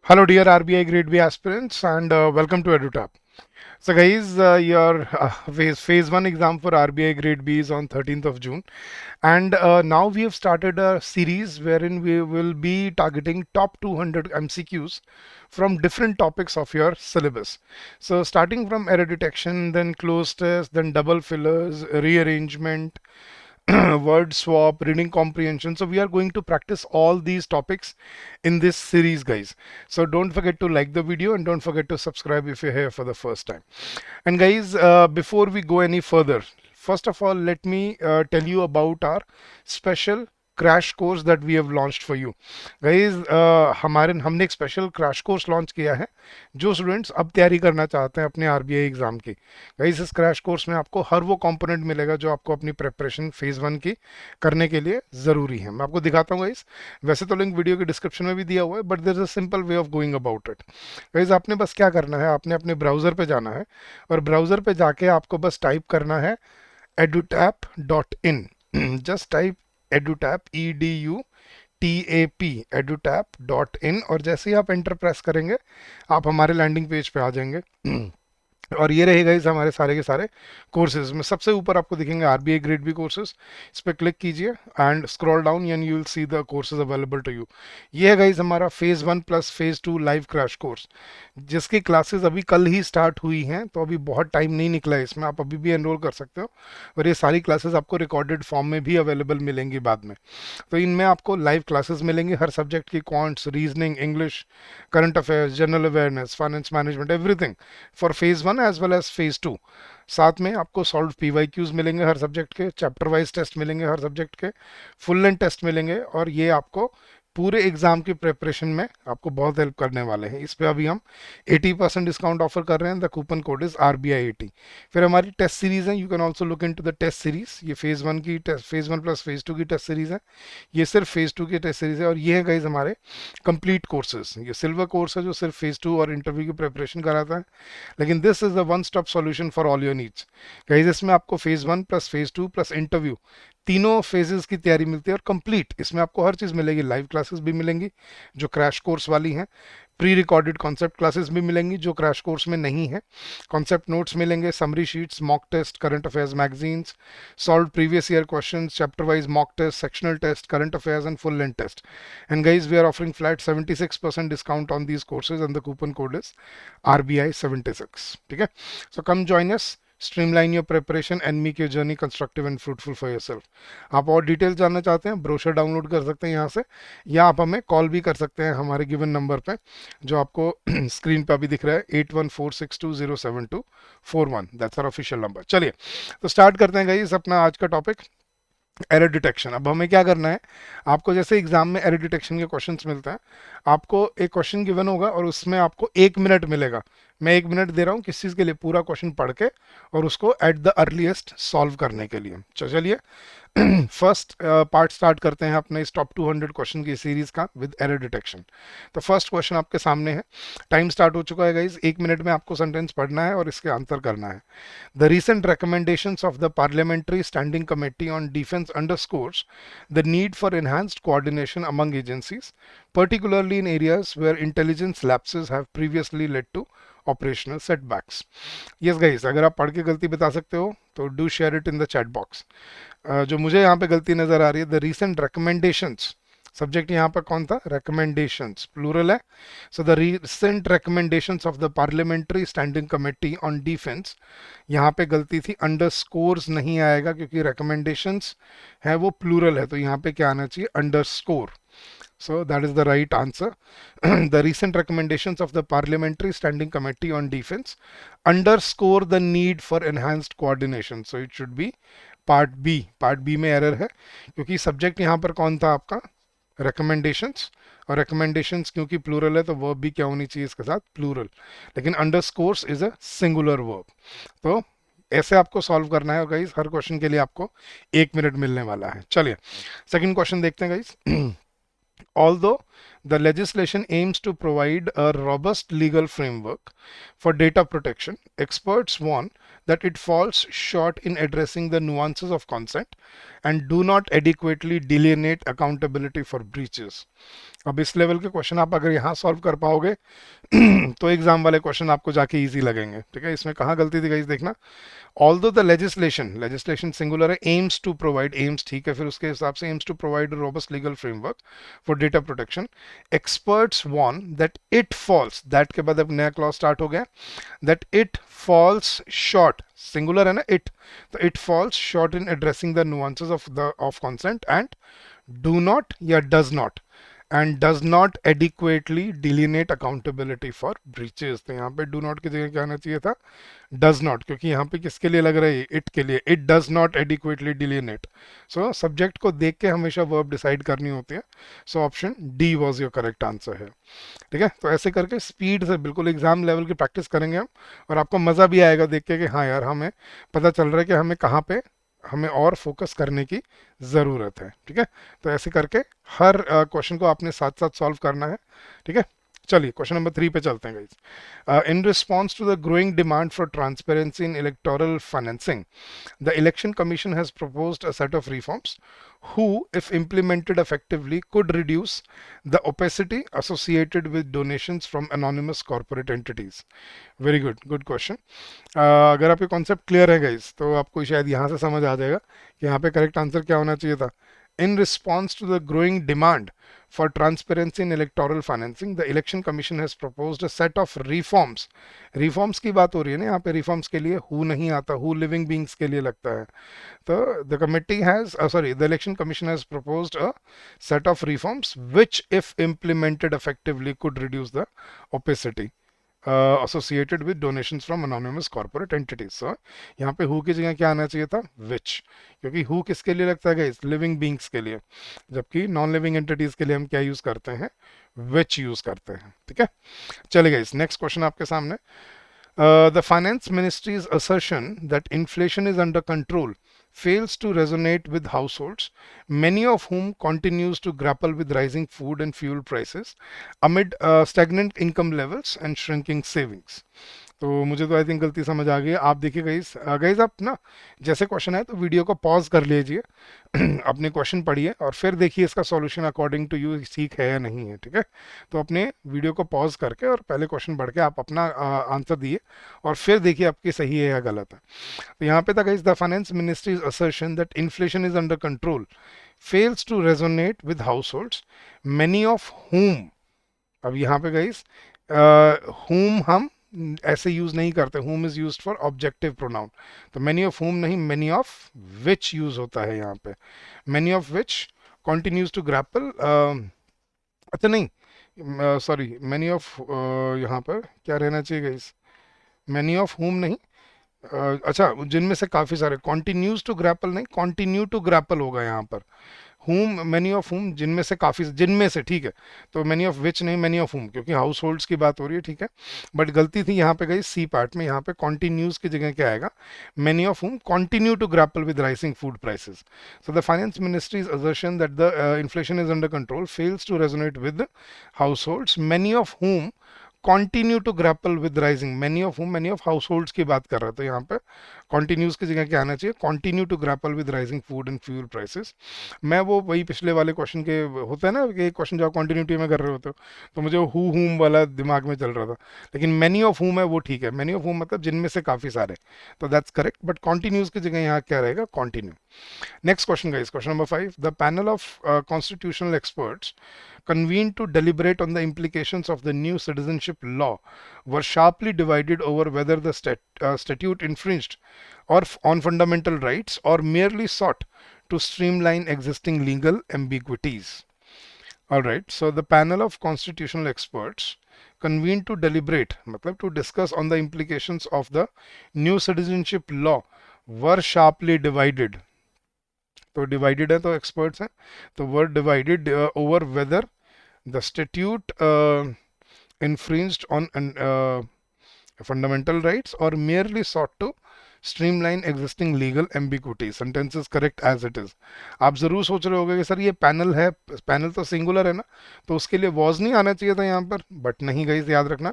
Hello, dear RBI Grade B aspirants, and welcome to EduTap. So, guys, your phase one exam for RBI Grade B is on 13th of June, and now we have started a series wherein we will be targeting top 200 MCQs from different topics of your syllabus. So, starting from error detection, then close test, then double fillers, rearrangement, word swap, reading comprehension. So we are going to practice all these topics in this series, guys. So don't forget to like the video and don't forget to subscribe if you're here for the first time. And guys, before we go any further, first of all, let me tell you about our special crash course that we have launched for you guys. हमने एक special crash course launch किया है जो students अब तैयारी करना चाहते हैं अपने आरबीआई एग्जाम की। गाइज इस क्रैश कोर्स में आपको हर वो कंपोनेंट मिलेगा जो आपको अपनी प्रेपरेशन फेज वन की करने के लिए ज़रूरी है। मैं आपको दिखाता हूँ गाइज, वैसे तो लिंक वीडियो के डिस्क्रिप्शन में भी दिया हुआ है, but there is a simple way of going about it. Guys आपने बस क्या करना है, आपने अपने ब्राउज़र पे जाना है और ब्राउज़र पे जाके आपको बस टाइप करना है edutap.in। Just type edutap EDUTAP edutap.in और जैसे ही आप एंटर प्रेस करेंगे आप हमारे लैंडिंग पेज पे आ जाएंगे। और ये रहेगा इस हमारे सारे के सारे कोर्सेज में सबसे ऊपर आपको दिखेंगे आरबीआई ग्रेड बी कोर्सेज। इस पर क्लिक कीजिए and scroll down and you will see the courses available to you. ये है गाइज हमारा phase one plus phase two live crash course जिसकी क्लासेस अभी कल ही स्टार्ट हुई हैं, तो अभी बहुत टाइम नहीं निकला है इसमें, आप अभी भी एनरोल कर सकते हो। और ये सारी क्लासेस आपको रिकॉर्डेड फॉर्म में भी अवेलेबल मिलेंगी बाद में। तो इनमें आपको लाइव क्लासेस मिलेंगी हर सब्जेक्ट की, quants, reasoning, English, current affairs, general awareness, finance management, everything for phase one as well as phase two. साथ में आपको सॉल्व पीवाईक्यूज मिलेंगे हर सब्जेक्ट के, चैप्टर वाइज टेस्ट मिलेंगे हर सब्जेक्ट के, फुल लेंथ टेस्ट मिलेंगे और ये आपको पूरे एग्जाम की प्रिपरेशन में आपको बहुत हेल्प करने वाले हैं। इस पे अभी हम 80% डिस्काउंट ऑफर कर रहे हैं। The coupon code is RBI80। फिर हमारी टेस्ट सीरीज है, you can also look into the test series. ये फेज वन की test, phase one plus phase two की टेस्ट सीरीज है, ये सिर्फ फेज टू की टेस्ट सीरीज है। और ये है गाइज हमारे कंप्लीट कोर्सेज। ये सिल्वर कोर्स है जो सिर्फ फेज टू और इंटरव्यू की प्रिपरेशन कराता है, लेकिन this is the one stop solution for all your needs. Guys इसमें आपको phase one plus phase two plus interview तीनों फेजेस की तैयारी मिलती है और कंप्लीट इसमें आपको हर चीज़ मिलेगी। लाइव क्लासेस भी मिलेंगी जो क्रैश कोर्स वाली हैं, प्री रिकॉर्डेड कॉन्सेप्ट क्लासेस भी मिलेंगी जो क्रैश कोर्स में नहीं है, कॉन्सेप्ट नोट्स मिलेंगे, summary sheets, mock test, current affairs magazines, solve previous year questions, chapter wise mock test, sectional test, current affairs and full length test. And guys we are offering flat 76% discount on these courses and the coupon code is RBI76। ठीक है, so come join us, streamline your preparation and make your journey constructive and fruitful for yourself. आप और detail जानना चाहते हैं, brochure download कर सकते हैं यहाँ से, या आप हमें कॉल भी कर सकते हैं हमारे गिवन नंबर पे जो आपको स्क्रीन पे अभी दिख रहा है, 8146207241। That's our official number. चलिए तो स्टार्ट करते हैं गाइस अपना आज का टॉपिक, एरर डिटेक्शन। अब हमें क्या करना है, आपको जैसे एग्जाम में एरर डिटेक्शन के क्वेश्चंस मिलते हैं, आपको एक क्वेश्चन गिवन होगा और उसमें आपको 1 मिनट मिलेगा। मैं 1 मिनट दे रहा हूँ किस चीज़ के लिए, पूरा क्वेश्चन पढ़ के और उसको एट द अर्लीस्ट सॉल्व करने के लिए। चलिए फर्स्ट पार्ट स्टार्ट करते हैं अपने इस टॉप 200 क्वेश्चन की सीरीज का विद एरर डिटेक्शन। तो फर्स्ट क्वेश्चन आपके सामने है, टाइम स्टार्ट हो चुका है गाइज। 1 मिनट में आपको सेंटेंस पढ़ना है और इसके आंसर करना है। The recent recommendations of the Parliamentary Standing Committee on Defense underscores the need for enhanced coordination among agencies, particularly in areas where intelligence lapses have previously led to operational setbacks. Yes guys, अगर आप पढ़ के गलती बता सकते हो तो do share it in the chat box। जो मुझे यहाँ पे गलती नजर आ रही है, the recent recommendations, सब्जेक्ट यहाँ पर कौन था, recommendations प्लूरल है। So the recent recommendations of the parliamentary standing committee on defence, यहाँ पे गलती थी, अंडरस्कोर्स नहीं आएगा क्योंकि recommendations है वो प्लूरल है, तो यहाँ पे क्या आना चाहिए, underscore. So that is the right answer. The recent recommendations of the Parliamentary Standing Committee on Defense underscore the need for enhanced coordination. So it should be part B. Part B में error है क्योंकि subject यहाँ पर कौन था आपका, recommendations, और recommendations क्योंकि प्लूरल है तो वर्ब भी क्या होनी चाहिए इसके साथ, प्लूरल, लेकिन underscores is a singular verb. तो ऐसे आपको सॉल्व करना है और गाइस हर क्वेश्चन के लिए आपको 1 मिनट मिलने वाला है। चलिए सेकंड क्वेश्चन देखते हैं guys. Although the legislation aims to provide a robust legal framework for data protection. Experts warn that it falls short in addressing the nuances of consent and do not adequately delineate accountability for breaches. अब इस level के question आप अगर यहाँ solve कर पाओगे तो exam वाले क्वेश्चन आपको जाके इजी लगेंगे। ठीक है, इसमें कहाँ गलती थी गाइस देखना। ऑल्दो द लेजिस्लेशन सिंगुलर है, एम्स टू प्रोवाइड, एम्स ठीक है, फिर उसके हिसाब से aims to provide robust legal framework for data protection. Experts warn that it falls, that के बाद अब नया क्लॉज स्टार्ट हो गया, that it falls short, singular है ना इट, तो it falls short in addressing the nuances of consent and do not या does not and does not adequately डिलीनेट accountability for breaches. तो यहाँ पे डू नॉट की जगह क्या आना चाहिए था, डज नॉट, क्योंकि यहाँ पे किसके लिए लग रहा है, इट के लिए, it does not adequately delineate. So subject को देख के हमेशा वर्ब डिसाइड करनी होती है। So option D was your correct answer है। ठीक है, तो ऐसे करके स्पीड से बिल्कुल एग्जाम लेवल की प्रैक्टिस करेंगे हम, और आपको मज़ा भी आएगा देख के कि हाँ यार हमें पता चल रहा है कि हमें कहाँ पे हमें और फोकस करने की ज़रूरत है। ठीक है, तो ऐसे करके हर क्वेश्चन को आपने साथ साथ सॉल्व करना है। ठीक है, चलिए क्वेश्चन नंबर 3 पे चलते हैं guys. In response to the growing demand for transparency in electoral financing, the Election Commission has proposed a set of reforms who, if implemented effectively, could reduce the opacity associated with donations from anonymous corporate entities. Very good, good question. अगर आपके concept clear है guys तो आपको शायद यहाँ से समझ आ जाएगा कि यहाँ पे करेक्ट आंसर क्या होना चाहिए था। In response to the growing demand for transparency in electoral financing, the Election Commission has proposed a set of reforms. Reforms की बात हो रही है ना यहाँ पे, reforms के लिए who नहीं आता, who living beings के लिए लगता है। तो the committee has, the Election Commission has proposed a set of reforms which, if implemented effectively, could reduce the opacity associated with donations from anonymous corporate entities. So, यहाँ पे who की जगह क्या आना चाहिए था, which, क्योंकि who किसके लिए लगता है गाइस, लिविंग बींग्स के लिए, जबकि नॉन लिविंग एंटिटीज के लिए हम क्या यूज करते हैं, which यूज करते हैं। ठीक है, चलिए गाइस नेक्स्ट क्वेश्चन आपके सामने। The finance ministry's assertion that inflation is under control fails to resonate with households, many of whom continues to grapple with rising food and fuel prices amid stagnant income levels and shrinking savings. तो मुझे तो I think गलती समझ आ गई है। आप देखिए guys, guys आप ना जैसे क्वेश्चन है तो वीडियो को पॉज कर लीजिए अपने क्वेश्चन पढ़िए और फिर देखिए इसका सॉल्यूशन अकॉर्डिंग टू यू ठीक है या नहीं है। ठीक है, तो अपने वीडियो को पॉज करके और पहले क्वेश्चन पढ़ के आप अपना आंसर दिए और फिर देखिए आपकी सही है या गलत है। तो यहाँ पे था guys, the finance ministry's assertion that inflation is under control fails to resonate with households many of whom. अब यहाँ पे गाइस हुम हम ऐसे यूज नहीं करते, हुम is used for objective pronoun, तो मेनी ऑफ हुम नहीं, मेनी ऑफ विच यूज होता है यहाँ पे। Many of which continues to grapple, अच्छा नहीं सॉरी, मेनी ऑफ यहाँ पर क्या रहना चाहिए गाइस, मेनी ऑफ हुम नहीं, अच्छा जिनमें से काफी सारे, कॉन्टिन्यूज टू ग्रैपल नहीं, कॉन्टिन्यू टू ग्रैपल होगा यहाँ पर। हुम, मेनी ऑफ हुम, जिनमें से काफी, जिनमें से, ठीक है, तो मेनी ऑफ विच नहीं, मेनी ऑफ हुम, क्योंकि हाउस होल्ड्स की बात हो रही है। ठीक है, बट गलती थी यहाँ पे गई सी पार्ट में, यहाँ पे कॉन्टिन्यूज की जगह क्या आएगा, many of whom continue to grapple with rising food prices. So the finance ministry's assertion that the inflation is under control fails to resonate with households, many of whom continue to grapple with rising, many of whom, many of households की बात कर रहे थे यहाँ पे, continues की जगह क्या आना चाहिए, continue to grapple with rising food and fuel prices. मैं वो वही पिछले वाले क्वेश्चन के होता है ना कि एक क्वेश्चन जो आप कॉन्टिन्यूटी में कर रहे होते हो, तो मुझे हु हुम वाला दिमाग में चल रहा था, लेकिन मेनी ऑफ हुम है वो ठीक है, मेनी ऑफ हुम मतलब जिनमें से काफी सारे, तो दैट्स करेक्ट, बट कॉन्टिन्यूज की जगह यहाँ क्या रहेगा, continue. Next question, guys. Question number 5. The panel of constitutional experts convened to deliberate on the implications of the new citizenship law were sharply divided over whether the statute infringed on fundamental rights or merely sought to streamline existing legal ambiguities. All right. So the panel of constitutional experts convened to deliberate, matlab to discuss on the implications of the new citizenship law were sharply divided. तो divided है तो experts हैं, तो word divided over whether the statute infringed on fundamental rights or merely sought to streamline existing legal ambiguity. Sentence is correct as it is. आप जरूर सोच रहे होगे कि सर ये पैनल है, पैनल तो सिंगुलर है ना, तो उसके लिए वॉज नहीं आना चाहिए था यहाँ पर, बट नहीं गाइस, याद रखना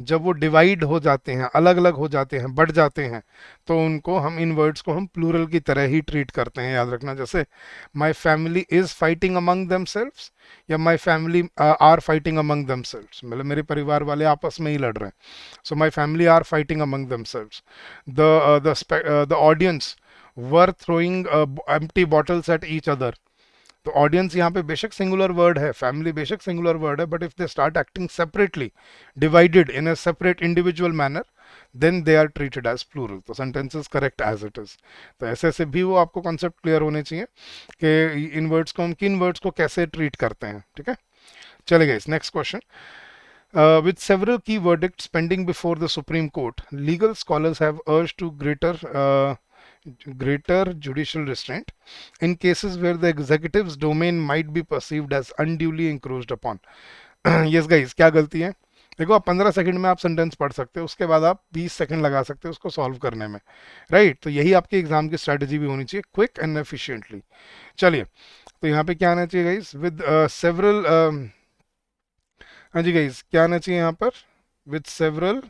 जब वो डिवाइड हो जाते हैं, अलग अलग हो जाते हैं, बढ़ जाते हैं, तो उनको हम, इन वर्ड्स को हम प्लूरल की तरह ही ट्रीट करते हैं, याद रखना। जैसे my family is fighting among themselves, या my family are fighting among themselves, मतलब मेरे परिवार वाले आपस में ही लड़ रहे हैं। So my family are fighting among themselves. The audience were throwing empty bottles at each other. तो ऑडियंस यहाँ पे बेशक सिंगुलर वर्ड है, फैमिली बेशक सिंगुलर वर्ड है, but if they start acting separately, divided in a separate individual manner, then they are treated as plural. तो sentence is correct as it is. तो ऐसे ऐसे भी वो आपको कॉन्सेप्ट क्लियर होने चाहिए कि इन वर्ड्स को हम किन वर्ड्स को कैसे ट्रीट करते हैं, ठीक है। चलेगा इस next question. With several key verdicts pending before the Supreme Court, legal scholars have urged to greater judicial restraint in cases where the executive's domain might be perceived as unduly encroached upon. Yes guys, क्या गलती है? देखो, आप 15 second में आप sentence पढ़ सकते हो, उसके बाद आप 20 सेकंड लगा सकते हो उसको सॉल्व करने में, राइट? तो यही आपके एग्जाम की स्ट्रेटजी भी होनी चाहिए, क्विक एंड एफिशिएंटली। चलिए, तो यहाँ पे क्या आना चाहिए गाइस? विद सेवरल, हाँ जी गाइस, क्या आना चाहिए यहाँ पर? With several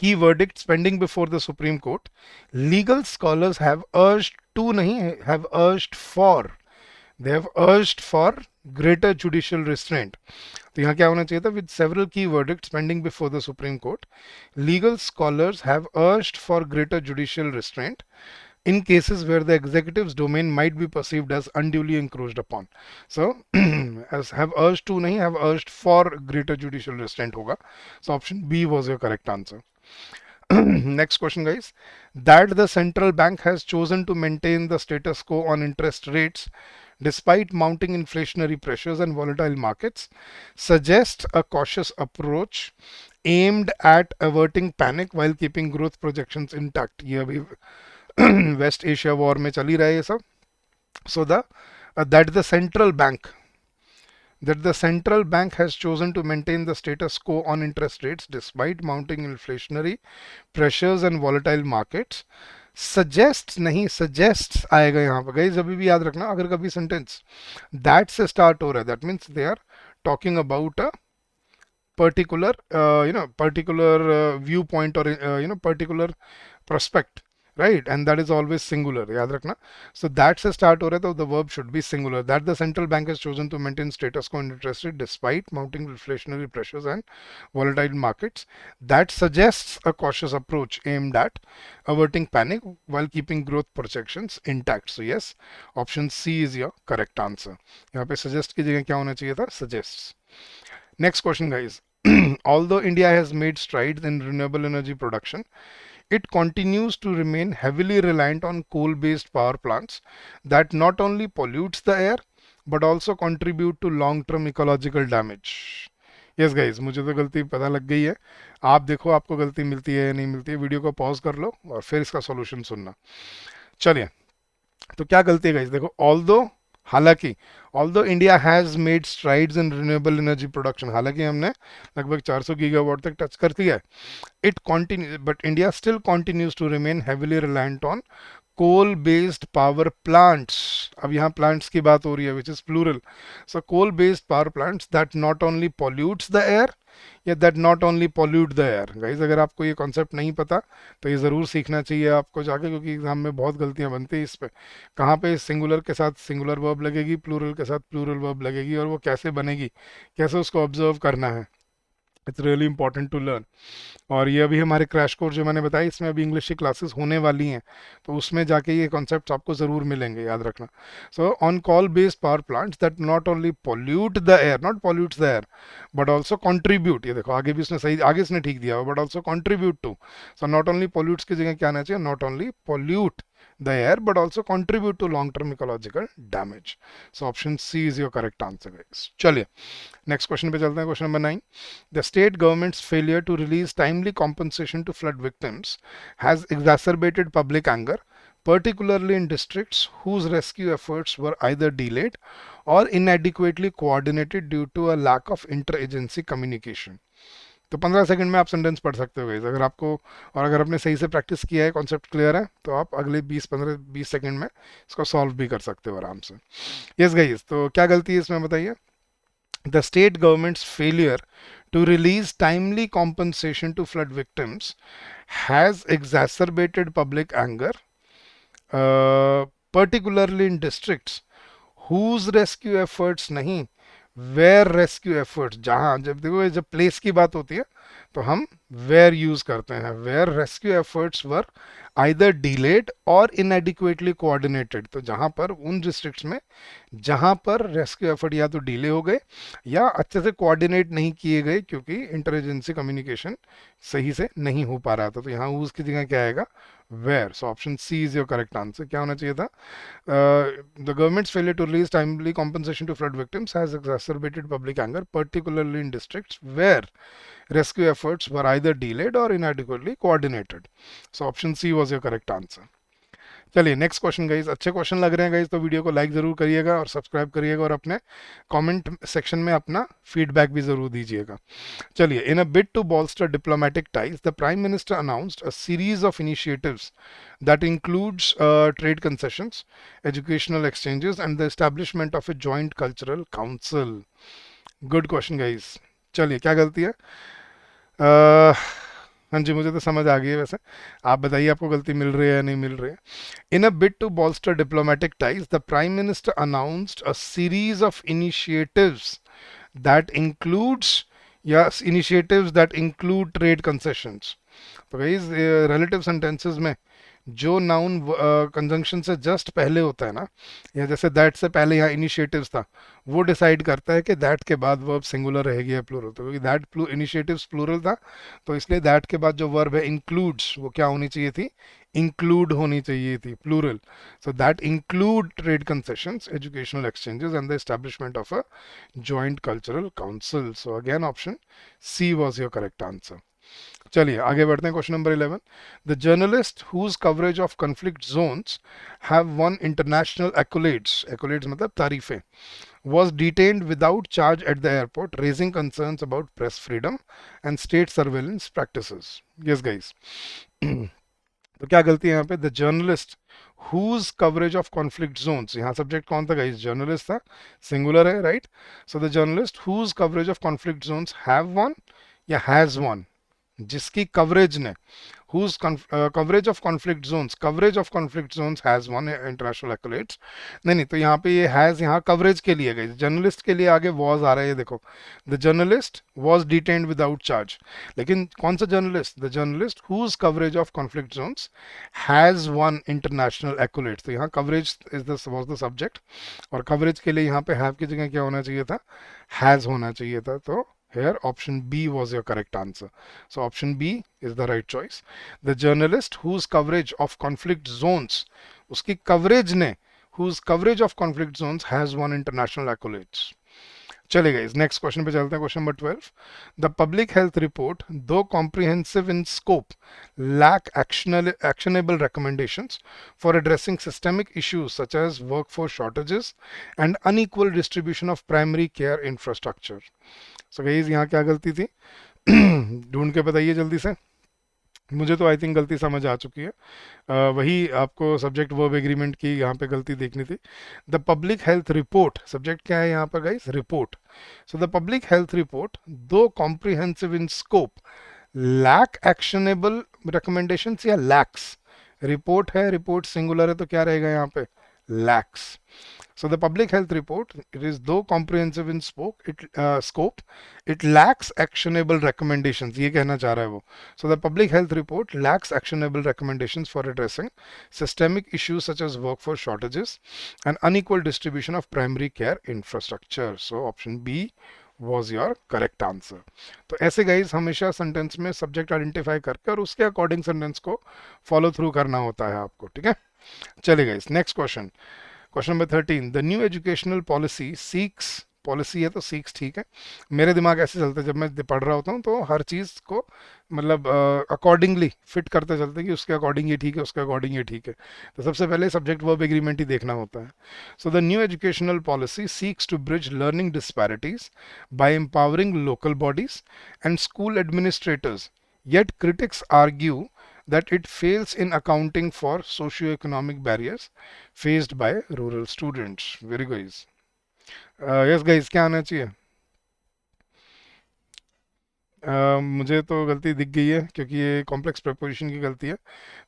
key verdicts pending before the Supreme Court, legal scholars have urged to, nahi, have urged for, they have urged for greater judicial restraint. तो यहाँ क्या होना चाहिए था? With several key verdicts pending before the Supreme Court, legal scholars have urged for greater judicial restraint in cases where the executive's domain might be perceived as unduly encroached upon. So, as have urged to nahi, have urged for greater judicial restraint hoga. So option B was your correct answer. Next question guys. That the central bank has chosen to maintain the status quo on interest rates despite mounting inflationary pressures and volatile markets suggests a cautious approach aimed at averting panic while keeping growth projections intact. ये अभी waste Asia war में चल ही रहा है ये सब। So the that the central bank has chosen to maintain the status quo on interest rates despite mounting inflationary pressures and volatile markets suggests, नहीं suggests आएगा यहाँ पर गाइस, अभी भी याद रखना, अगर कभी सेंटेंस that से स्टार्ट हो रहा है, that means they are talking about a particular particular viewpoint or particular prospect, right? And that is always singular, याद रखना। So that से start हो रहा है, तो the verb should be singular. That the central bank has chosen to maintain status quo in interest rate despite mounting inflationary pressures and volatile markets. That suggests a cautious approach aimed at averting panic while keeping growth projections intact. So yes, option C is your correct answer. यहाँ पे suggest की जगह क्या होना चाहिए था? Suggests. Next question guys. Although India has made strides in renewable energy production, it continues to remain heavily reliant on coal-based power plants that not only pollutes the air but also contribute to long-term ecological damage. Yes guys, मुझे तो गलती पता लग गई है, आप देखो आपको गलती मिलती है या नहीं मिलती है, वीडियो को पॉज कर लो और फिर इसका सॉल्यूशन सुनना। चलिए, तो क्या गलती है गाइस? देखो, हालांकि although India has made strides in renewable energy production, हालांकि हमने लगभग 400 गीगावाट तक टच कर दिया है, it continues, but India still continues to remain heavily reliant on coal based power plants. अब यहाँ plants की बात हो रही है, which is plural. So coal based power plants that not only pollutes the air, या that not only pollute the air. Guys, अगर आपको ये कॉन्सेप्ट नहीं पता तो ये ज़रूर सीखना चाहिए आपको जाके, क्योंकि एग्जाम में बहुत गलतियां बनती हैं इस पे। कहाँ पे सिंगुलर के साथ सिंगुलर वर्ब लगेगी, प्लूरल के साथ प्लूरल वर्ब लगेगी, और वो कैसे बनेगी, कैसे उसको ऑब्जर्व करना है। It's really important to learn. और ये अभी हमारे क्रैश कोर्स जो मैंने बताया, इसमें अभी इंग्लिश की क्लासेस होने वाली हैं, तो उसमें जाके ये कॉन्सेप्ट्स आपको ज़रूर मिलेंगे, याद रखना। So on call based power plants that not only pollute the air, not pollutes the air, but also contribute, ये देखो आगे भी इसने सही, आगे इसने ठीक दिया, but also contribute to. So not only pollutes की जगह क्या आना चाहिए? Not only pollute the air but also contribute to long term ecological damage. So option C is your correct answer guys. चलिए नेक्स्ट क्वेश्चन पे चलते हैं, question number 9. The state government's failure to release timely compensation to flood victims has exacerbated public anger, particularly in districts whose rescue efforts were either delayed or inadequately coordinated due to a lack of interagency communication. तो 15 second में आप sentence पढ़ सकते हो guys, अगर आपको, और अगर आपने सही से प्रैक्टिस किया है, कॉन्सेप्ट क्लियर है, तो आप अगले 20 15 20 सेकंड में इसको सॉल्व भी कर सकते हो आराम से। यस गाइस, तो क्या गलती है इसमें बताइए? The state government's failure to release timely compensation to flood victims has exacerbated public anger, particularly in districts whose rescue efforts नहीं, वेयर रेस्क्यू एफर्ट्स, जहां, जब देखो जब प्लेस की बात होती है तो हम वेयर यूज करते हैं, where rescue efforts were either delayed और इनएडिक्वेटली कोऑर्डिनेटेड, तो जहां पर उन डिस्ट्रिक्ट्स में जहां पर रेस्क्यू एफर्ट या तो डिले हो गए या अच्छे से कोऑर्डिनेट नहीं किए गए क्योंकि इंटरजेंसी कम्युनिकेशन सही से नहीं हो पा रहा था, तो यहाँ उसकी जगह क्या आएगा? Where. So option C is your correct answer. क्या होना चाहिए था? The government's failure to release timely compensation to flood victims has exacerbated public anger, particularly in districts where rescue efforts were either delayed or inadequately coordinated. So option C was your correct answer. चलिए next question guys, अच्छे question लग रहे हैं guys तो video को like जरूर करिएगा और सब्सक्राइब करिएगा और अपने कमेंट सेक्शन में अपना फीडबैक भी जरूर दीजिएगा। चलिए, in a bid to bolster diplomatic ties, the Prime Minister announced a series of initiatives that includes trade concessions, educational exchanges, and the establishment of a joint cultural council. Good question guys. चलिए, क्या गलती है? हाँ जी, मुझे तो समझ आ गई है, वैसे आप बताइए आपको गलती मिल रही है या नहीं मिल रही है। In a bid to bolster diplomatic ties, the Prime Minister announced a series of initiatives that includes, yes, initiatives that include trade concessions. तो गाइस, रिलेटिव सेंटेंसेस में जो नाउन कंजंक्शन से जस्ट पहले होता है ना, या जैसे दैट से पहले यहाँ इनिशिएटिव्स था, वो डिसाइड करता है कि दैट के बाद वर्ब सिंगुलर रहेगी या प्लूरल। तो क्योंकि दैट इनिशिएटिव्स प्लूरल था, तो इसलिए दैट के बाद जो वर्ब है इंक्लूड्स, वो क्या होनी चाहिए थी? इंक्लूड होनी चाहिए थी, plural. So that include trade concessions, educational exchanges and the establishment of a joint cultural council. So again option C was your correct answer. चलिए आगे बढ़ते हैं, question number 11। The journalist whose coverage of conflict zones have won international accolades, accolades मतलब तारीफें, was detained without charge at the airport, raising concerns about press freedom and state surveillance practices. Yes, guys. तो क्या गलती है यहाँ पे? The journalist whose coverage of conflict zones, यहाँ subject कौन था गाइस? जर्नलिस्ट था, सिंगुलर है, right? So the journalist whose coverage of conflict zones have won या हैज वन, जिसकी कवरेज ने, whose coverage of conflict zones has won international accolades। नहीं, तो यहाँ पे ये has यहाँ कवरेज के लिए गई, जर्नलिस्ट के लिए आगे was आ रहा है, ये देखो, the journalist was detained without charge। लेकिन कौन सा journalist? The journalist whose coverage of conflict zones has won international accolades। तो यहाँ कवरेज was the subject, और कवरेज के लिए यहाँ पे have की जगह क्या होना चाहिए था? has होना चाहिए था। तो here option B was your correct answer. So option B is the right choice. The journalist whose coverage of conflict zones, उसकी coverage ने, whose coverage of conflict zones has won international accolades। चले गए, next question पे चलते हैं, question number 12। The public health report, though comprehensive in scope, lack actionable recommendations for addressing systemic issues such as workforce shortages and unequal distribution of primary care infrastructure। So guys, यहाँ क्या गलती थी? ढूंढ के बताइए जल्दी से, मुझे तो आई थिंक गलती समझ आ चुकी है। वही आपको सब्जेक्ट वर्ब एग्रीमेंट की यहाँ पे गलती देखनी थी। The public health report, subject क्या है यहाँ पर गाइस? Report. So the public health report, though comprehensive in scope, lack actionable recommendations या लैक्स, रिपोर्ट है, रिपोर्ट सिंगुलर है, तो क्या रहेगा यहाँ पे? lacks। So the public health report, it is though comprehensive in scope, it lacks actionable recommendations, ये कहना चाह रहा है वो। So the public health report lacks actionable recommendations for addressing systemic issues such as workforce shortages and unequal distribution of primary care infrastructure। So option B was your correct answer। तो ऐसे guys हमेशा sentence में subject identify करके और उसके according sentence को follow through करना होता है आपको, ठीक है? चलिए guys, next question, question number 13। The new educational policy seeks policy है तो सीक्स ठीक है। मेरे दिमाग ऐसे चलता है जब मैं पढ़ रहा होता हूँ तो हर चीज़ को मतलब अकॉर्डिंगली फिट करते चलते हैं कि उसके अकॉर्डिंग ये ठीक है, उसके अकॉर्डिंग ये ठीक है। तो सबसे पहले सब्जेक्ट वर्ब एग्रीमेंट ही देखना होता है। So the new educational policy seeks to bridge learning disparities by empowering local bodies and school administrators, yet critics argue that it fails in accounting for socio-economic barriers faced by rural students. Very guys. Yes guys, क्या आना चाहिए? मुझे तो गलती दिख गई है क्योंकि ये कॉम्प्लेक्स प्रपोजिशन की गलती है।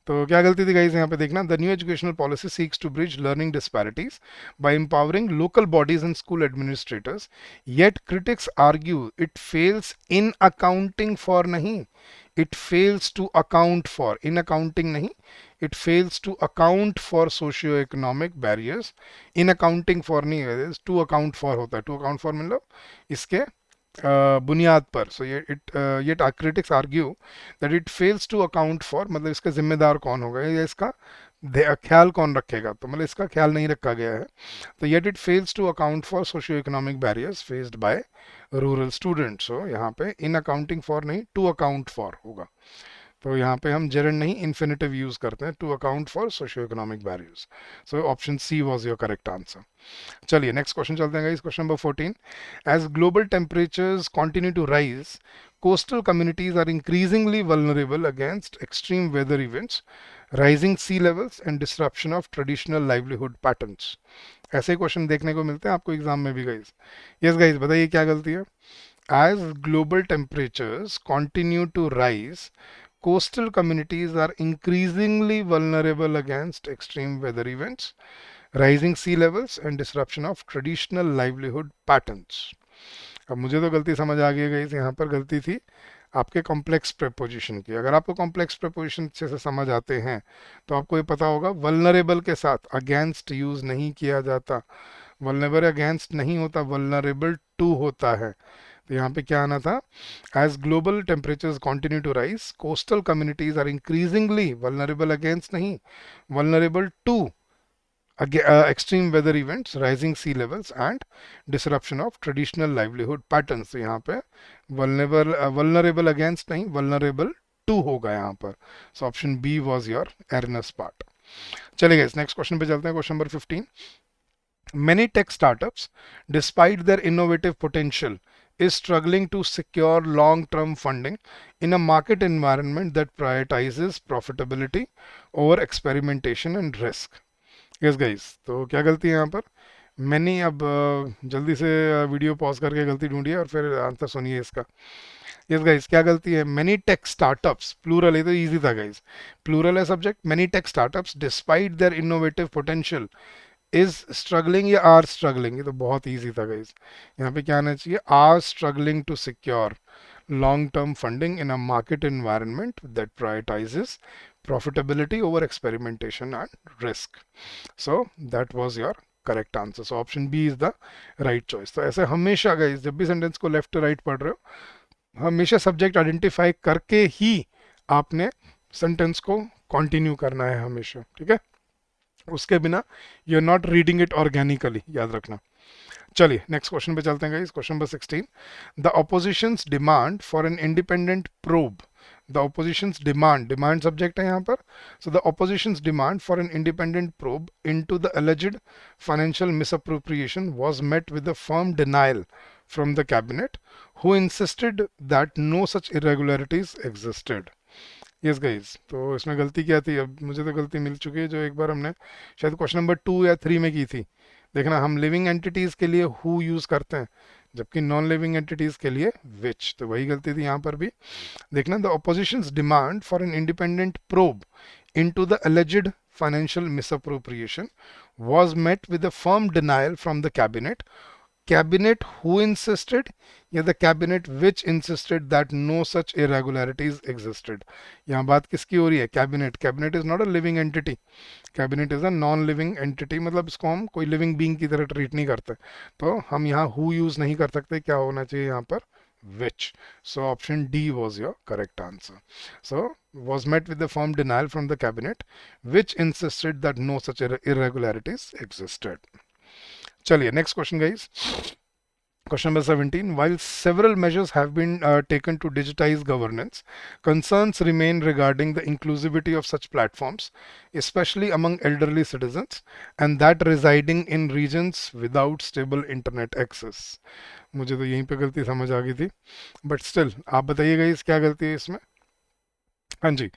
तो क्या गलती थी गाइस यहाँ पे देखना, the new educational policy seeks to bridge learning disparities by empowering local bodies and school administrators, yet critics argue it fails in accounting for, नहीं, it fails to account for, in accounting नहीं, it fails to account for socio economic barriers. In accounting for नहीं है, to account for होता है। To account for मतलब इसके बुनियाद पर। सो ये critics argue that it fails to account for, मतलब इसका जिम्मेदार कौन होगा या इसका ख्याल कौन रखेगा, तो मतलब इसका ख्याल नहीं रखा गया है। तो yet it fails to account for socio economic barriers faced by rural students. हो यहाँ पे इन अकाउंटिंग फॉर नहीं, टू अकाउंट फॉर होगा। तो यहाँ पे हम जेरेंड नहीं इन्फिनेटिव यूज करते हैं, to account for socio economic barriers. So option C was your correct answer. चलिए नेक्स्ट क्वेश्चन चलते हैं, question number 14। As global temperatures continue to rise, coastal communities are increasingly vulnerable against extreme weather events, rising sea levels and disruption of traditional livelihood patterns। ऐसे question देखने को मिलते हैं आपको exam में भी गाइस। यस गाइस, बताइए क्या गलती है? As global temperatures continue to rise, coastal communities are increasingly vulnerable against extreme weather events, rising sea levels and disruption of traditional livelihood patterns। अब मुझे तो गलती समझ आ गई गाइस, यहाँ पर गलती थी आपके कॉम्प्लेक्स प्रेपोजिशन की। अगर आपको कॉम्प्लेक्स प्रेपोजिशन अच्छे से समझ आते हैं तो आपको ये पता होगा वल्नरेबल के साथ अगेंस्ट यूज नहीं किया जाता। वल्नरेबल अगेंस्ट नहीं होता, वल्नरेबल टू होता है। तो यहाँ पे क्या आना था? As global temperatures continue to rise, coastal communities are increasingly vulnerable against नहीं, vulnerable to extreme weather events, rising sea levels and disruption of traditional livelihood patterns। तो यहाँ पे vulnerable against नहीं, vulnerable to होगा यहाँ पर। So option B was your erroneous part. चलिए guys next question पे चलते हैं, question number 15। Many tech startups, despite their innovative potential, is struggling to secure long-term funding in a market environment that prioritizes profitability over experimentation and risk। Yes guys, तो क्या गलती है यहाँ पर? मैंने अब जल्दी से वीडियो पॉज करके गलती ढूंढिए और फिर आंसर सुनिए इसका। यस गाइस, क्या गलती है? मेनी टेक स्टार्टअप्स, प्लूरल है तो इजी था गाइस, प्लूरल है subject. Many tech startups despite there innovative potential is struggling या आर स्ट्रगलिंग, ये तो बहुत इजी था गाइस। यहाँ पे क्या आना चाहिए? Are struggling to secure long-term funding in a market environment that prioritizes profitability over experimentation and risk। So that was your correct answer। So option B is the right choice। तो ऐसे हमेशा guys जब भी sentence को left to right पढ़ रहे हो, हमेशा सब्जेक्ट आइडेंटिफाई करके ही आपने सेंटेंस को कंटिन्यू करना है हमेशा, ठीक है? उसके बिना you are not reading it organically, याद रखना। चलिए नेक्स्ट क्वेश्चन पे चलते हैं guys, question number 16। The opposition's demand for an independent probe, the opposition's demand, demand subject है यहाँ पर। So the opposition's demand for an independent probe into the alleged financial misappropriation was met with a firm denial from the cabinet, who insisted that no such irregularities existed। Yes guys, तो इसमें गलती क्या थी? अब मुझे तो गलती मिल चुकी है जो एक बार हमने शायद क्वेश्चन नंबर 2 या 3 में की थी। देखना, हम लिविंग एंटिटीज के लिए हु यूज करते हैं जबकि नॉन लिविंग एंटिटीज के लिए विच, तो वही गलती थी यहाँ पर भी। देखना, the opposition's demand for an independent probe into the alleged financial misappropriation was met with a firm denial from the cabinet who insisted या the cabinet which insisted that no such irregularities existed। यहाँ बात किसकी हो रही है? Cabinet. Cabinet is not a living entity, cabinet is a non living entity, मतलब इसको हम कोई लिविंग बीइंग की तरह ट्रीट नहीं करते। तो हम यहाँ हु यूज नहीं कर सकते, क्या होना चाहिए यहाँ पर? which। So option D was your correct answer। So was met with the firm denial from the cabinet which insisted that no such irregularities existed। चलिए next question guys, Question number 17. While several measures have been taken to digitize governance, concerns remain regarding the inclusivity of such platforms, especially among elderly citizens and that residing in regions without stable internet access. मुझे तो यहीं पे गलती समझ आ गई थी, but still आप बताइएगा इस क्या गलती है इसमें. हाँ जी.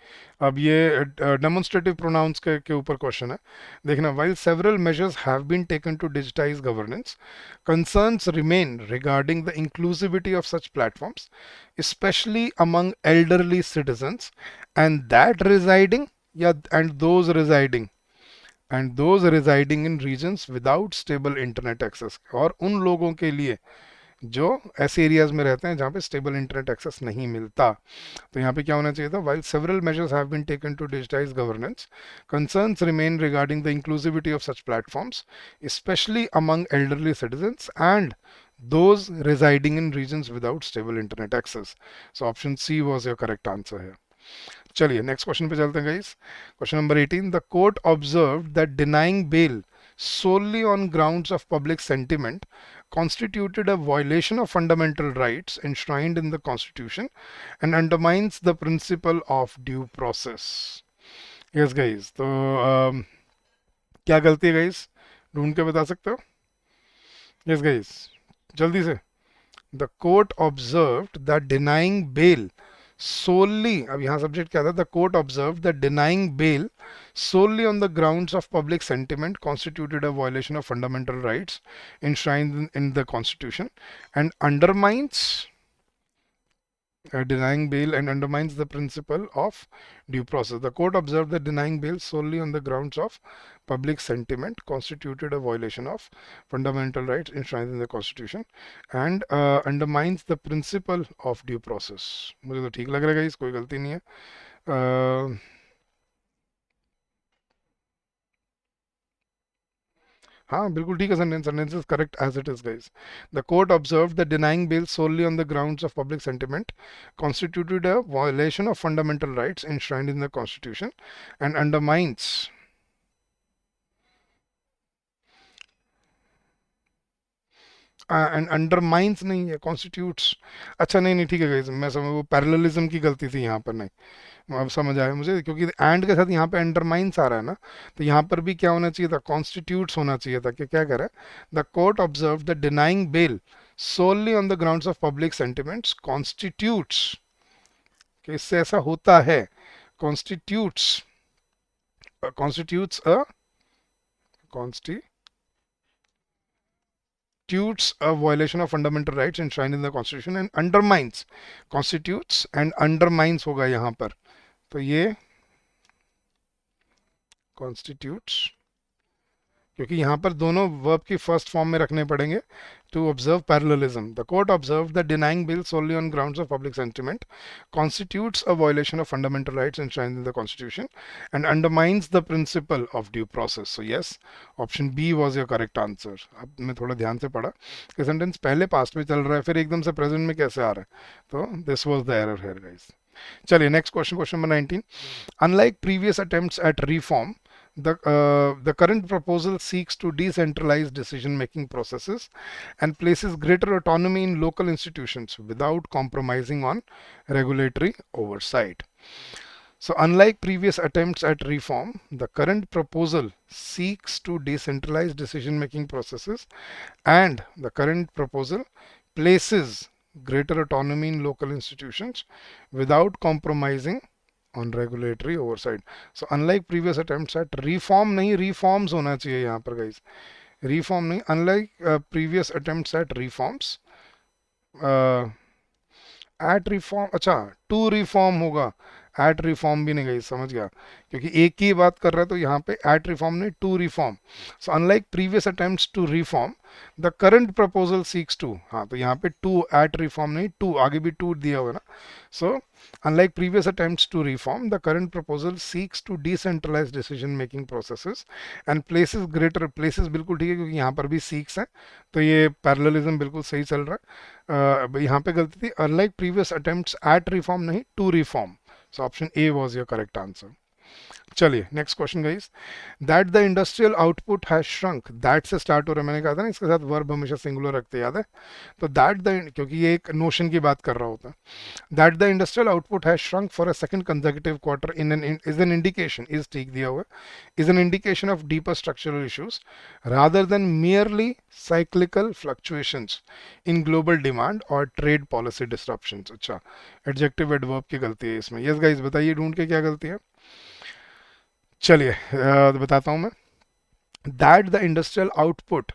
अब ये डेमोन्स्ट्रेटिव प्रोनाउंस के ऊपर क्वेश्चन है. देखना, while several measures have been taken to digitize governance, concerns remain regarding the inclusivity of such platforms, especially among elderly citizens and that residing, yeah, and those residing in regions without stable internet access, और उन लोगों के लिए जो ऐसे areas में रहते हैं जहाँ पे स्टेबल इंटरनेट एक्सेस नहीं मिलता. तो यहाँ पे क्या होना चाहिए था, while several measures have been taken to digitize governance, concerns remain regarding the inclusivity of such platforms, especially among elderly citizens and those residing in regions without stable internet access. So option C was your correct answer here. चलिए next question पे चलते हैं guys. Question number 18. The court observed that denying bail solely on grounds of public sentiment constituted a violation of fundamental rights enshrined in the Constitution and undermines the principle of due process. Yes, guys. तो क्या गलती है guys, ढूंढ के बता सकते हो? Yes, guys. जल्दी से. The court observed that denying bail solely, अब यहाँ सब्जेक्ट क्या था, the court observed that denying bail solely on the grounds of public sentiment constituted a violation of fundamental rights enshrined in the Constitution and undermines denying bail and undermines the principle of due process. The court observed that denying bail solely on the grounds of public sentiment constituted a violation of fundamental rights enshrined in the Constitution and undermines the principle of due process. मुझे तो ठीक लग रहा है guys, कोई गलती नहीं है. हाँ बिल्कुल ठीक है. Sentence is correct as it is guys. The court observed that denying bail solely on the grounds of public sentiment constituted a violation of fundamental rights enshrined in the Constitution and undermines and undermines नहीं है, constitutes. अच्छा नहीं नहीं ठीक है guys, मैं समझ, वो पैरेललिज्म की गलती थी यहाँ पर. नहीं, अब समझ आया मुझे, क्योंकि एंड के साथ यहाँ पे अंडरमाइंस आ रहा है ना, तो यहाँ पर भी क्या होना चाहिए था, कॉन्स्टिट्यूट्स होना चाहिए था. कि क्या कह रहा है, the court observe the denying bail solely on the grounds of public sentiments constitutes, कि इससे ऐसा होता है, constitutes constitutes a constitutes a violation of fundamental rights enshrined in the Constitution and undermines, constitutes and undermines होगा यहाँ पर. तो ये constitutes, क्योंकि यहाँ पर दोनों वर्ब की फर्स्ट फॉर्म में रखने पड़ेंगे to observe parallelism. The court observe that denying bill solely on grounds of public sentiment constitutes a violation of fundamental rights enshrined in the Constitution and undermines the principle of due process. So yes, option B was your correct answer. अब मैं थोड़ा ध्यान से पढ़ा कि sentence पहले past में चल रहा है, फिर एकदम से प्रेजेंट में कैसे आ रहा है. तो this was the error here guys. चलिए next question, question number 19. Unlike previous attempts at reform, the current proposal seeks to decentralize decision-making processes and places greater autonomy in local institutions without compromising on regulatory oversight. So, unlike previous attempts at reform, the current proposal seeks to decentralize decision-making processes and the current proposal places greater autonomy in local institutions without compromising on regulatory oversight. So unlike previous attempts at reform, नहीं reforms होना चाहिए यहाँ पर guys, reform नहीं. Unlike previous attempts at reforms, at reform, अच्छा to reform होगा, eight reform भी नहीं गई, समझ गया, क्योंकि एक ही बात कर रहा है. तो यहाँ पे एट रिफॉर्म नहीं, to reform. So unlike previous attempts to reform, the current proposal seeks to, हाँ तो यहाँ पे टू, एट रिफॉर्म नहीं, टू, आगे भी टू दिया हुआ ना. सो unlike previous attempts to reform, the current proposal seeks to decentralize decision making processes and places greater, places बिल्कुल ठीक है क्योंकि यहाँ पर भी seeks है, तो ये parallelism बिल्कुल सही चल रहा है. यहाँ पे गलती थी, unlike previous attempts at reform नहीं, to reform. So option A was your correct answer. चलिए next question guys, that the industrial output has shrunk, that से स्टार्ट हो रहा है, मैंने कहा था ना इसके साथ वर्ब हमेशा सिंगुलर रखते हैं, याद है? तो दैट द, क्योंकि ये एक नोशन की बात कर रहा होता है, that the industrial output has shrunk for a second consecutive quarter in an is an indication, is ठीक दिया हुआ है, is an indication of deeper structural issues rather than merely cyclical fluctuations in global demand और trade policy disruptions. अच्छा, adjective adverb की गलती है इसमें। यस गाइस, बताइए ढूंढ के क्या गलती है। चलिए बताता हूं मैं। That the industrial output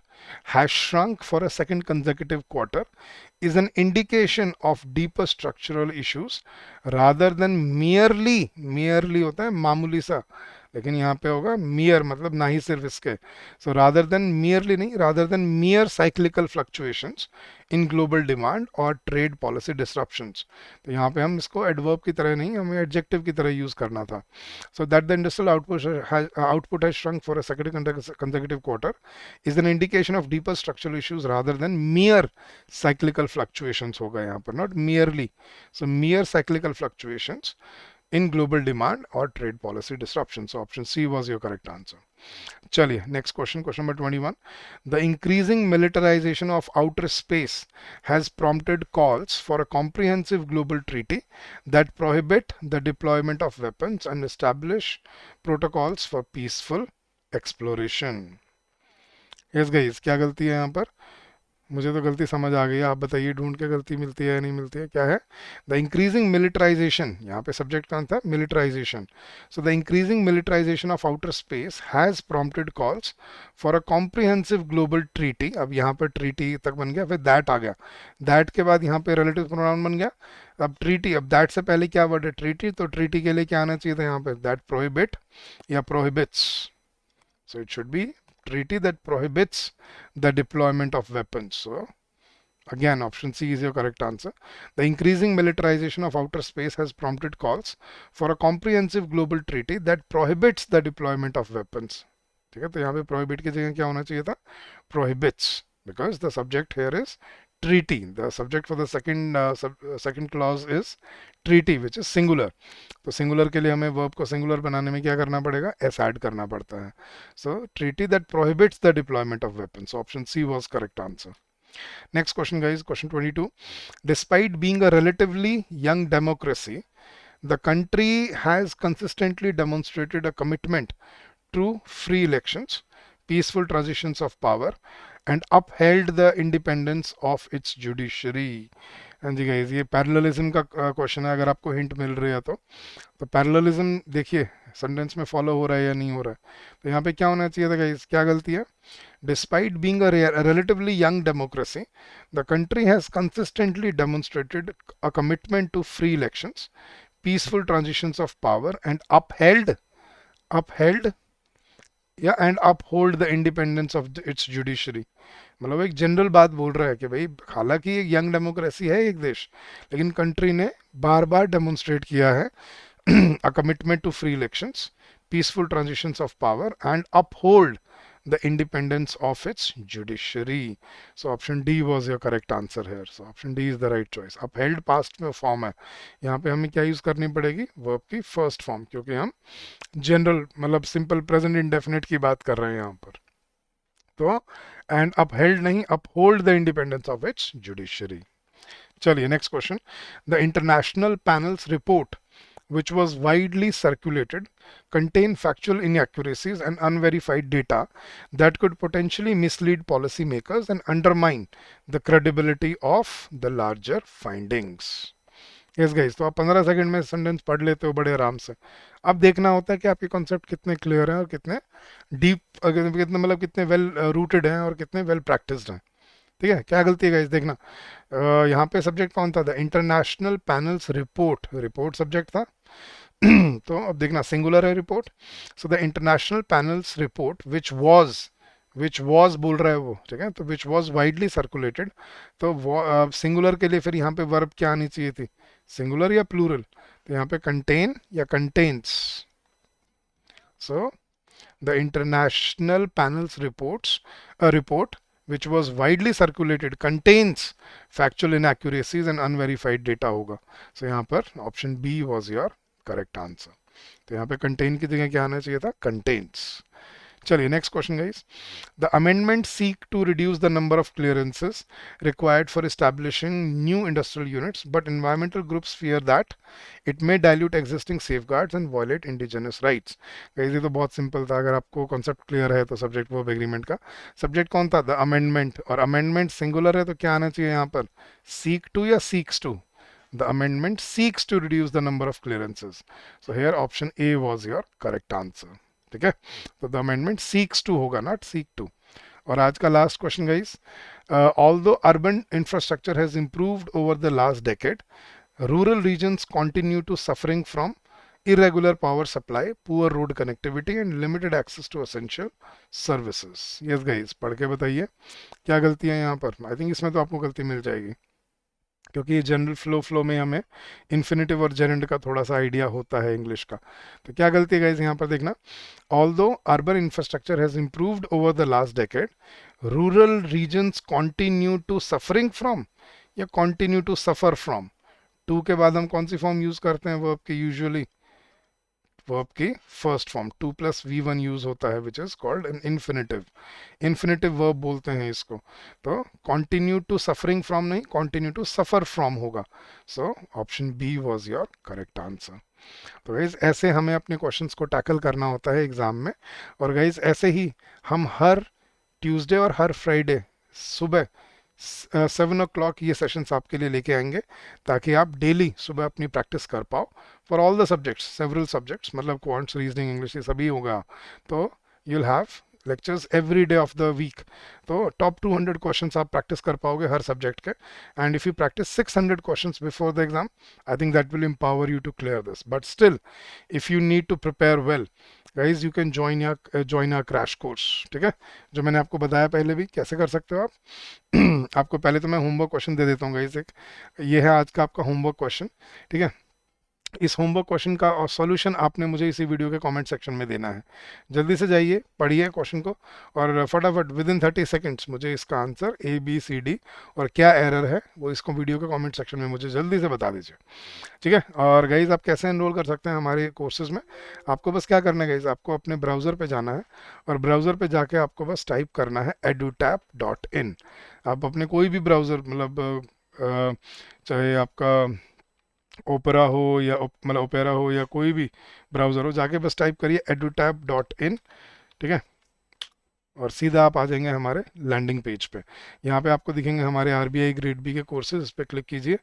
has shrunk for a second consecutive quarter is an indication of deeper structural issues rather than merely होता है मामूली सा, लेकिन यहाँ पे होगा मियर मतलब ना ही सिर्फ इसके, सो रादर देन मियरली नहीं, rather than मियर cyclical fluctuations in global demand और ट्रेड पॉलिसी डिस्ट्रप्शंस। तो यहाँ पे हम इसको एडवर्ब की तरह नहीं, हमें एडजेक्टिव की तरह यूज करना था। So that the industrial output has shrunk for a second consecutive quarter is an indication of deeper structural issues rather than mere cyclical fluctuations होगा यहाँ पर, not merely, so mere cyclical fluctuations in global demand or trade policy disruption. So option C was your correct answer. चलिए next question, question number 21. The increasing militarization of outer space has prompted calls for a comprehensive global treaty that prohibit the deployment of weapons and establish protocols for peaceful exploration. Yes guys, क्या गलती है यहाँ पर? मुझे तो गलती समझ आ गई है, आप बताइए ढूंढ के गलती मिलती है या नहीं मिलती है, क्या है? द इंक्रीजिंग मिलिटराइजेशन, यहाँ पे सब्जेक्ट कौन था? Militarisation. So the increasing militarisation of outer space has prompted calls for a comprehensive global treaty. अब यहाँ पर ट्रीटी तक बन गया, फिर दैट आ गया, दैट के बाद यहाँ पे रिलेटिव प्रोनाउन बन गया, अब ट्रीटी, अब दैट से पहले क्या वर्ड है? ट्रीटी, तो ट्रीटी के लिए क्या आना चाहिए था यहाँ पे? दैट प्रोहिबिट या prohibits, so it should be treaty that prohibits the deployment of weapons. So again, option C is your correct answer. The increasing militarization of outer space has prompted calls for a comprehensive global treaty that prohibits the deployment of weapons. ठीक है, तो यहाँ पे prohibit की जगह क्या होना चाहिए था? Prohibits, because the subject here is treaty. The subject for the second clause is treaty, which is singular. तो सिंगुलर के लिए हमें वर्ब को सिंगुलर बनाने में क्या करना पड़ेगा? एस ऐड करना पड़ता है। So treaty that prohibits the deployment of weapons, option C was correct answer. Next question guys, question 22. Despite being a relatively young democracy, the country has consistently demonstrated a commitment to free elections, peaceful transitions of power, and upheld the independence of its judiciary. हाँ जी guys, ये parallelism का question है, अगर आपको hint मिल रही है तो parallelism देखिए सेंटेंस में फॉलो हो रहा है या नहीं हो रहा है। तो यहाँ पे क्या होना चाहिए था गाइज, क्या गलती है? Despite being a relatively young democracy, the country has consistently demonstrated a commitment to free elections, peaceful transitions of power, and upheld या and uphold the independence of its judiciary. मतलब एक जनरल बात बोल रहा है कि भाई हालांकि एक यंग डेमोक्रेसी है एक देश, लेकिन कंट्री ने बार बार डेमोन्स्ट्रेट किया है a commitment to free elections, peaceful transitions of power, and uphold the independence of its judiciary. So option D was your correct answer here. So option D is the right choice. upheld past में form है, यहाँ पे हमें क्या use करनी पड़ेगी? Verb की first form, क्योंकि हम जनरल मतलब सिंपल प्रेजेंट इंडेफिनिट की बात कर रहे हैं यहाँ पर। तो एंड अपहेल्ड नहीं, uphold the independence of its judiciary. चलिए next question. The international panel's report which was widely circulated contain factual inaccuracies and unverified data that could potentially mislead policymakers and undermine the credibility of the larger findings. Yes guys, तो आप 15 second में sentence पढ़ लेते हो बड़े आराम से। अब देखना होता है कि आपके कॉन्सेप्ट कितने क्लियर हैं और कितने डीप, कितने मतलब कितने वेल रूटेड हैं और कितने वेल प्रैक्टिस्ड हैं। ठीक है, क्या गलती है गाइस देखना। यहाँ पे सब्जेक्ट कौन था? The international panel's report, report subject था। तो अब देखना सिंगुलर है report, so the international panel's report which was बोल रहा है वो, ठीक है, तो विच वॉज वाइडली सर्कुलेटेड, तो सिंगुलर के लिए फिर यहाँ पे वर्ब क्या आनी चाहिए थी? सिंगुलर या प्लूरल? तो यहाँ पे कंटेन या contains. So the international panel's report which was widely circulated contains factual inaccuracies and unverified data होगा। so यहाँ पर option B was your correct answer. तो यहाँ पे कंटेन की जगह क्या आना चाहिए था, कंटेन्स। चलिए next question guys. The amendment seek to reduce the number of clearances required for establishing new industrial units, but environmental groups fear that it may dilute existing safeguards and violate indigenous rights. Guys ये तो बहुत simple था, अगर आपको concept clear है तो subject verb agreement का subject कौन था, द अमेंडमेंट, और अमेंडमेंट सिंगुलर है तो क्या आना चाहिए यहाँ पर, सीक टू या seeks to, the amendment seeks to reduce the number of clearances. So here option A was your correct answer. ठीक है, तो द अमेंडमेंट सीक्स टू होगा, नॉट सीक टू। और आज का last question guys, although urban infrastructure has improved over the last decade, rural regions continue to suffering from irregular power supply, poor road connectivity and limited access to essential services. Yes guys, पढ़ के बताइए क्या गलती है यहाँ पर। I think इसमें तो आपको गलती मिल जाएगी, क्योंकि जनरल फ्लो में हमें इन्फिनेटिव और जेरेंड का थोड़ा सा आइडिया होता है इंग्लिश का। तो क्या गलती है गाइस यहाँ पर देखना, although urban infrastructure has improved over the last decade, rural regions continue to suffering from या continue to suffer from. To के बाद हम कौन सी फॉर्म यूज करते हैं वर्ब की, यूजुअली वर्ब की first form, to plus V1 use होता है, which is called an infinitive. Infinitive verb बोलते हैं इसको। तो कंटिन्यू टू सफरिंग फ्रॉम नहीं, कंटिन्यू टू सफर फ्रॉम होगा। So option B was your correct answer. तो गाइज ऐसे हमें अपने क्वेश्चंस को टैकल करना होता है एग्जाम में। और गाइज ऐसे ही हम हर ट्यूसडे और हर फ्राइडे सुबह 7 o'clock ये सेशंस आपके लिए लेके आएंगे, ताकि आप डेली सुबह अपनी प्रैक्टिस कर पाओ for all the subjects, several subjects, मतलब क्वांट्स, रीजनिंग, इंग्लिश, ये सभी होगा। तो you'll have lectures every day of the week. तो टॉप 200 क्वेश्चंस आप प्रैक्टिस कर पाओगे हर सब्जेक्ट के। And if you practice 600 questions before the exam, I think that will empower you to clear this. But still, if you need to prepare well, guys, you can join our crash course. ठीक है, जो मैंने आपको बताया पहले भी, कैसे कर सकते हो आप। आपको पहले तो मैं होमवर्क क्वेश्चन दे देता हूँ गाइस एक, ये है आज का आपका होमवर्क क्वेश्चन। ठीक है, इस होमवर्क क्वेश्चन का और सॉल्यूशन आपने मुझे इसी वीडियो के कमेंट सेक्शन में देना है। जल्दी से जाइए, पढ़िए क्वेश्चन को, और फटाफट विद इन 30 सेकेंड्स मुझे इसका आंसर ABCD और क्या एरर है वो इसको वीडियो के कमेंट सेक्शन में मुझे जल्दी से बता दीजिए। ठीक है, और गाइज आप कैसे एनरोल कर सकते हैं हमारे कोर्सेज में, आपको बस क्या करना है गाइज, आपको अपने ब्राउज़र पे जाना है, और ब्राउज़र पे जाके आपको बस टाइप करना है edutap.in। आप अपने कोई भी ब्राउज़र, मतलब चाहे आपका ओपेरा हो या मतलब ओपेरा हो या कोई भी ब्राउज़र हो, जाके बस टाइप करिए edutap.in। ठीक है, और सीधा आप आ जाएंगे हमारे लैंडिंग पेज पे। यहाँ पे आपको दिखेंगे हमारे RBI ग्रेड बी के कोर्सेज, इस पर क्लिक कीजिए,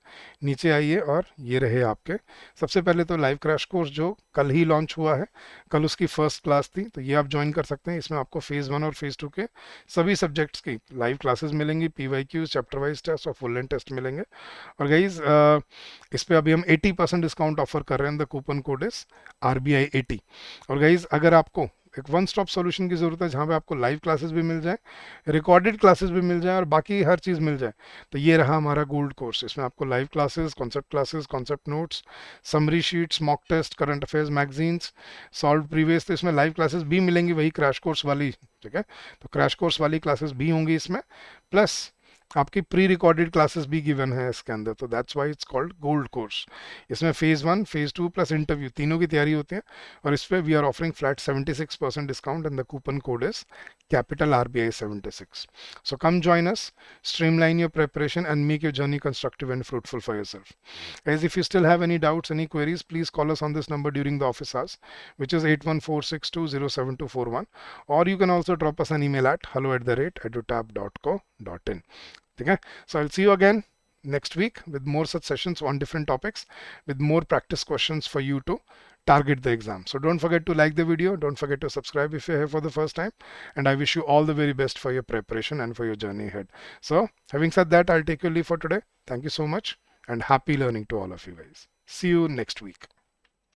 नीचे आइए, और ये रहे आपके। सबसे पहले तो लाइव क्रैश कोर्स जो कल ही लॉन्च हुआ है, कल उसकी फर्स्ट क्लास थी, तो ये आप ज्वाइन कर सकते हैं। इसमें आपको फेज़ 1 और फेज़ 2 के सभी सब्जेक्ट्स की लाइव क्लासेज मिलेंगी, PYQs, चैप्टर वाइज टेस्ट और फुल लेंथ टेस्ट मिलेंगे। और गाइज इस पर अभी हम 80% डिस्काउंट ऑफर कर रहे हैं, the coupon code is RBI 80। और गाइज अगर आपको एक वन स्टॉप सॉल्यूशन की ज़रूरत है, जहाँ पे आपको लाइव क्लासेस भी मिल जाए, रिकॉर्डेड क्लासेस भी मिल जाए, और बाकी हर चीज़ मिल जाए, तो ये रहा हमारा गोल्ड कोर्स। इसमें आपको live classes, concept notes, summary sheets, mock test, current affairs magazines, solve previous, तो इसमें लाइव क्लासेस भी मिलेंगी, वही क्रैश कोर्स वाली। ठीक है, तो क्रैश कोर्स वाली क्लासेस भी होंगी इसमें, प्लस आपकी प्री रिकॉर्डेड क्लासेस भी गिवन है इसके अंदर, तो that's why it's called gold course. इसमें फेज़ 1, फेज़ 2 प्लस इंटरव्यू तीनों की तैयारी होती है, और इस पर we are offering flat 76% discount and the coupon code is capital RBI 76। So come join us, streamline your preparation and make your journey constructive and fruitful for yourself. Guys, if you still have any doubts, any queries, please call us on this number during the office hours, which is 8146207241, or you can also drop us an email at hello@edutap.co.in. Okay, so I'll see you again next week with more such sessions on different topics, with more practice questions for you to target the exam. So don't forget to like the video, don't forget to subscribe if you're here for the first time, and I wish you all the very best for your preparation and for your journey ahead. So having said that, I'll take your leave for today. Thank you so much and happy learning to all of you guys. See you next week.